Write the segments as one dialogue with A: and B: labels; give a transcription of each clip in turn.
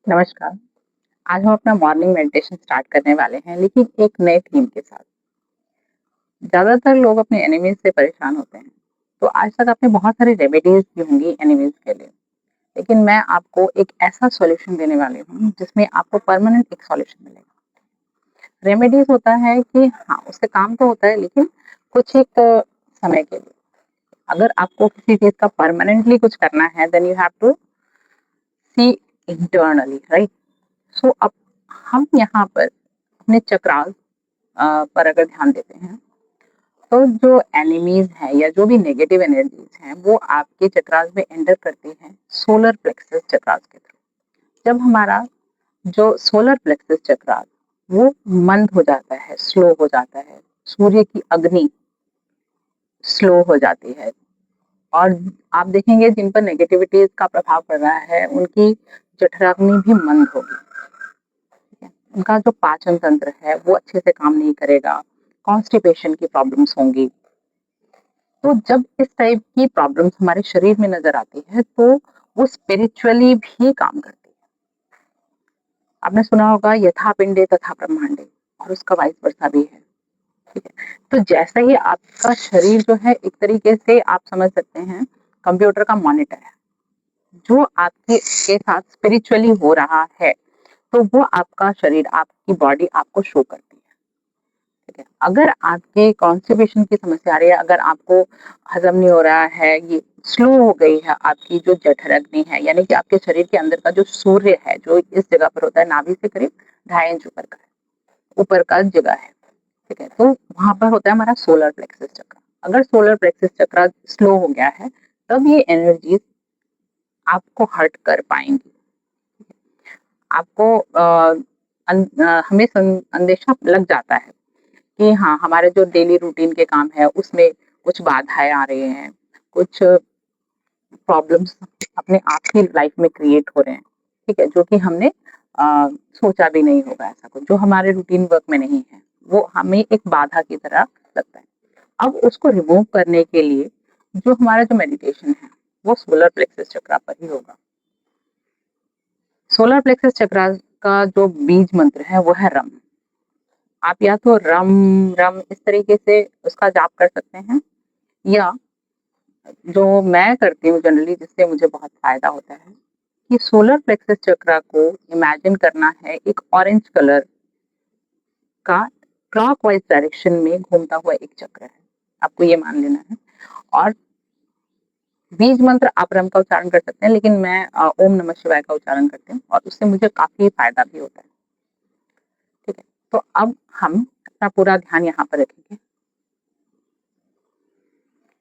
A: नमस्कार। आज हम अपना मॉर्निंग मेडिटेशन स्टार्ट करने वाले हैं, लेकिन एक नए थीम के साथ। ज़्यादातर लोग अपने एनिमीज़ से परेशान होते हैं, तो आज तक आपने बहुत सारी रेमेडीज़ की होंगी एनिमीज़ के लिए, लेकिन मैं आपको एक ऐसा सॉल्यूशन देने वाली हूँ, जिसमें आपको परमानेंट एक सॉल्यूशन मिलेगा। रेमेडीज़ होता है कि हाँ, उससे काम तो होता है, लेकिन कुछ एक समय के लिए। अगर आपको किसी चीज़ का परमानेंटली कुछ करना है, then you have to see internally, right? So अब हम यहाँ पर अपने चक्रास पर अगर ध्यान देते हैं, तो जो एनिमीज हैं या जो भी नेगेटिव एनर्जीज हैं, वो आपके चक्रास में एंटर करती हैं सोलर प्लेक्सस चक्रास के थ्रू। जब हमारा जो सोलर प्लेक्सस चक्रास वो मंद हो जाता है, स्लो हो जाता है, सूर्य की अग्नि स्लो हो जाती है, और आप देखेंगे जिन पर नेगेटिविटीज का प्रभाव पड़ रहा है, उनकी जठराग्नि भी मंद होगी। उनका जो पाचन तंत्र है वो अच्छे से काम नहीं करेगा, कॉन्स्टिपेशन की प्रॉब्लम्स होंगी। तो जब इस टाइप की प्रॉब्लम्स हमारे शरीर में नजर आती है, तो वो स्पिरिचुअली भी काम करती है। आपने सुना होगा यथा पिंडे तथा ब्रह्मांडे, और उसका वाइस वर्सा भी है। ठीक है, तो जैसा ही आपका शरीर जो है, एक तरीके से आप समझ सकते हैं कंप्यूटर का मॉनिटर है, जो आपके के साथ स्पिरिचुअली हो रहा है, तो वो आपका शरीर, आपकी बॉडी आपको शो करती है। ठीक है, अगर आपके कॉन्स्टिपेशन की समस्या आ रही है, अगर आपको हजम नहीं हो रहा है, ये स्लो हो गई है आपकी जो जठराग्नि है, यानी कि आपके शरीर के अंदर का जो सूर्य है, जो इस जगह पर होता है, नाभि से करीब 2.5 इंच ऊपर का है, ऊपर का जगह है। ठीक है, तो वहां पर होता है हमारा सोलर प्लेक्सस चक्र। अगर सोलर प्लेक्सस चक्र स्लो हो गया है, तब ये एनर्जी आपको हर्ट कर पाएंगी। आपको हमें अंदेशा लग जाता है कि हाँ, हमारे जो डेली रूटीन के काम है, उसमें कुछ बाधाएं आ रही हैं, कुछ प्रॉब्लम्स अपने आप ही लाइफ में क्रिएट हो रहे हैं। ठीक है, जो कि हमने सोचा भी नहीं होगा, ऐसा कुछ जो हमारे रूटीन वर्क में नहीं है, वो हमें एक बाधा की तरह लगता है। अब उसको रिमूव करने के लिए जो हमारा जो मेडिटेशन है, वो सोलर प्लेक्सस चक्र पर ही होगा। सोलर प्लेक्सस चक्र का जो बीज मंत्र है वो है रम। आप या तो रम रम इस तरीके से उसका जाप कर सकते हैं, या जो मैं करती हूँ जनरली, जिससे मुझे बहुत फायदा होता है, कि सोलर प्लेक्सस चक्र को इमेजिन करना है एक ऑरेंज कलर का क्लॉकवाइज डायरेक्शन में घूमता हुआ एक चक्र है, आपको ये मान लेना है। और बीज मंत्र आप रम का उच्चारण कर सकते हैं, लेकिन मैं ओम नमः शिवाय का उच्चारण करती हूँ, और उससे मुझे काफी फायदा भी होता है। ठीक है, तो अब हम अपना पूरा ध्यान यहाँ पर रखेंगे,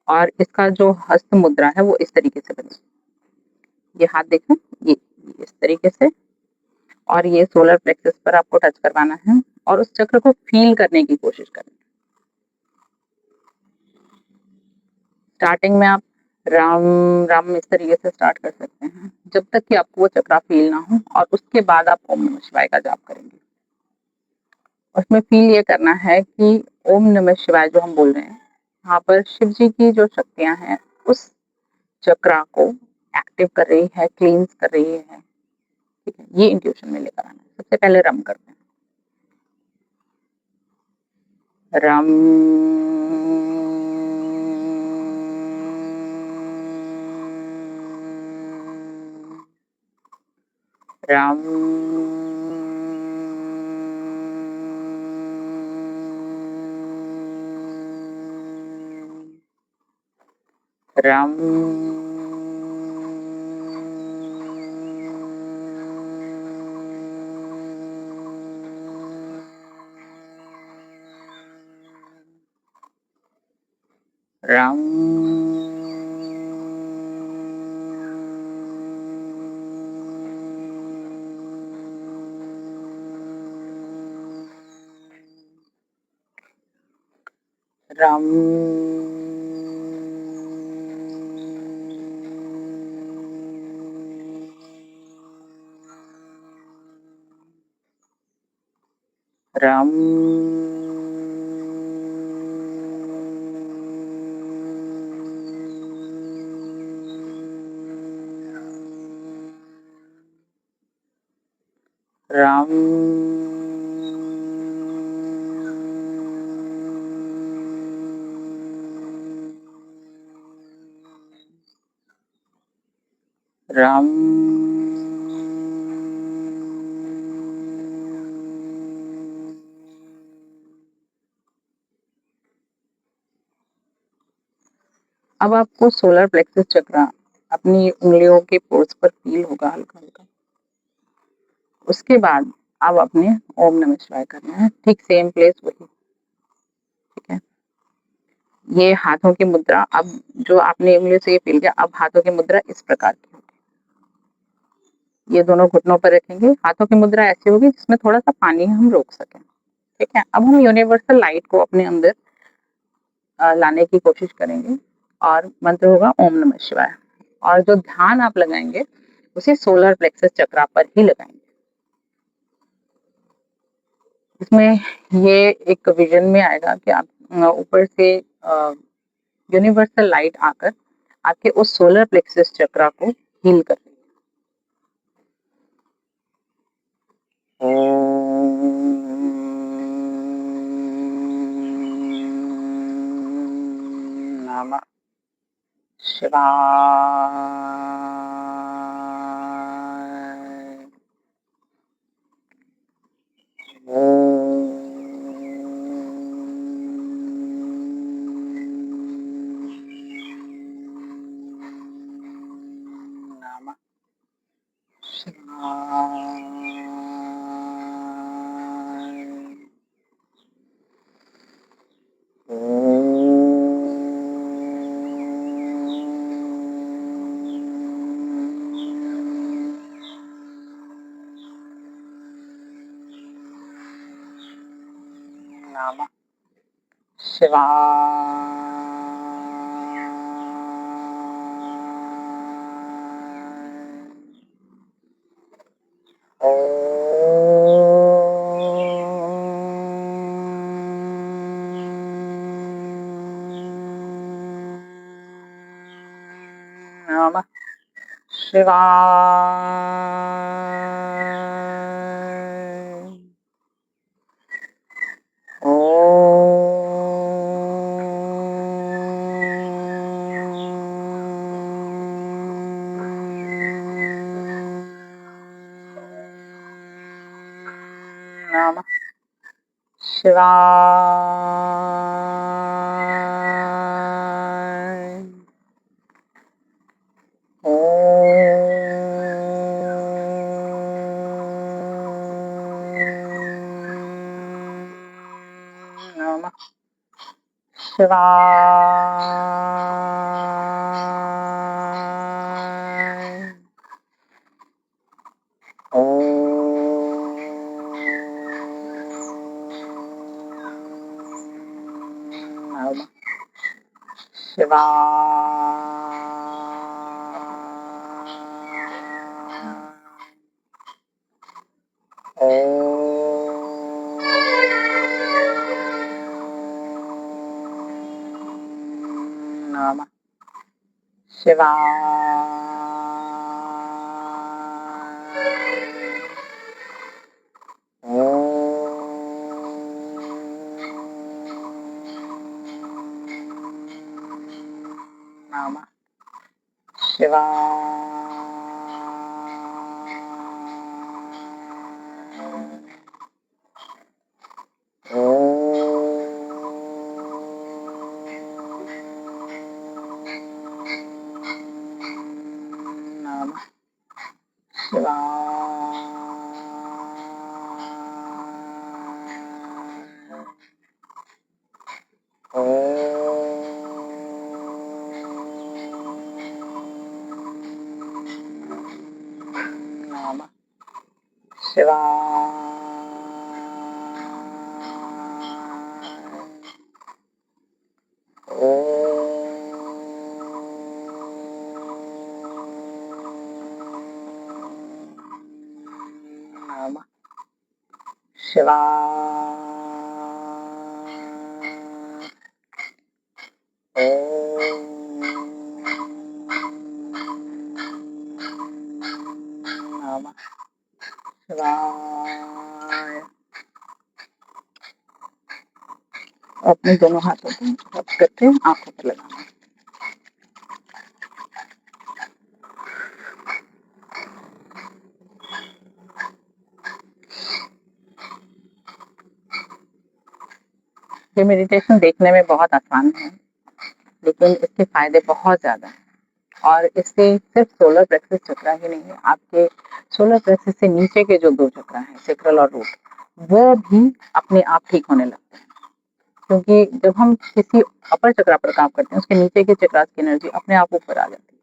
A: और इसका जो हस्त मुद्रा है वो इस तरीके से बनेगी। ये हाथ देखें, ये इस तरीके से, और ये सोलर प्लेक्सस पर आपको टच करवाना है, और उस चक्र को फील करने की कोशिश करनी है। स्टार्टिंग में आप राम राम इस तरीके से स्टार्ट कर सकते हैं, जब तक कि आपको वो चक्रा फील ना हो, और उसके बाद आप ओम नमः शिवाय का जाप करेंगे। उसमें फील ये करना है कि ओम नमः शिवाय जो हम बोल रहे हैं, यहाँ पर शिव जी की जो शक्तियां हैं, उस चक्रा को एक्टिव कर रही है, क्लींस कर रही है। ठीक है, ये इंट्यूशन में लेकर आना है। सबसे पहले रम करते हैं, रम रम रम रम रम रम राम राम अब आपको सोलर प्लेक्सस चक्र अपनी उंगलियों के पोर्स पर फील होगा हल्का हल्का। उसके बाद अब अपने ओम नमः शिवाय करना है, ठीक सेम प्लेस वही। ठीक है, ये हाथों की मुद्रा, अब जो आपने उंगलियों से ये फील किया, अब हाथों की मुद्रा इस प्रकार की होगी। ये दोनों घुटनों पर रखेंगे, हाथों की मुद्रा ऐसी होगी जिसमें थोड़ा सा पानी हम रोक सकें। ठीक है, अब हम यूनिवर्सल लाइट को अपने अंदर लाने की कोशिश करेंगे और मंत्र होगा ओम नमः शिवाय। और जो ध्यान आप लगाएंगे उसे सोलर प्लेक्सस चक्र पर ही लगाएंगे। इसमें ये एक विजन में आएगा कि आप ऊपर से यूनिवर्सल लाइट आकर आपके उस सोलर प्लेक्सस चक्र को हील कर रही है। नमः शिवाय। नमः शिवाय। नमः शिवाय। नमः शिवाय। नमः शिवाय। नमः शिवाय। नमः नमः शिवाय। नमः शिवाय। नमः शिवाय। अपने दोनों हाथों को रब करके आंखों पर लगाना। ये मेडिटेशन देखने में बहुत आसान है, लेकिन इसके फायदे बहुत ज्यादा हैं। और इससे सिर्फ सोलर प्लेक्सस चक्रा ही नहीं है, आपके सोलर प्लेक्सस से नीचे के जो 2 चक्रा हैं, सेक्रल और रूट, वो भी अपने आप ठीक होने लगते हैं। क्योंकि जब हम किसी अपर चक्रा पर काम करते हैं, उसके नीचे के चक्रास की एनर्जी अपने आप ऊपर आ जाती है।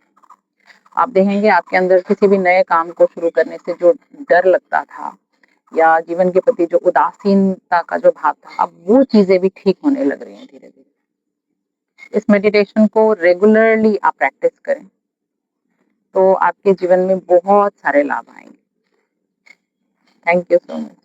A: आप देखेंगे आपके अंदर किसी भी नए काम को शुरू करने से जो डर लगता था या जीवन के प्रति जो उदासीनता का जो भाव था, अब वो चीजें भी ठीक होने लग रही हैं धीरे धीरे। इस मेडिटेशन को रेगुलरली आप प्रैक्टिस करें तो आपके जीवन में बहुत सारे लाभ आएंगे। Thank you so much.